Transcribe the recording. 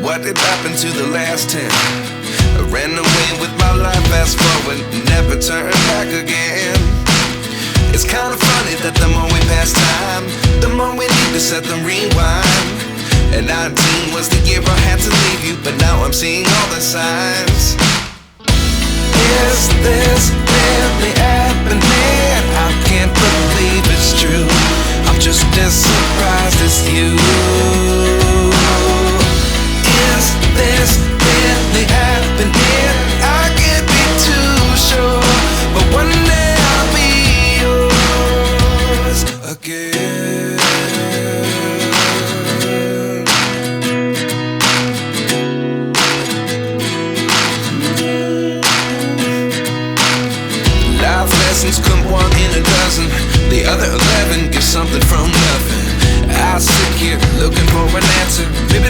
what did happen to the last 10? I ran away with my life, fast forward, never turn back again. It's kind of funny that the more we pass time, the more we need to set them rewind. And 19 was the year I had to leave you, but now I'm seeing all the signs. Is this really happening? I can't believe it's true. I'm just as surprised as you. Is this really happening? I can't be too sure, but one day I'll be yours again. Life lessons come one in a dozen. The other 11 get something from nothing. I sit here looking for an answer. Maybe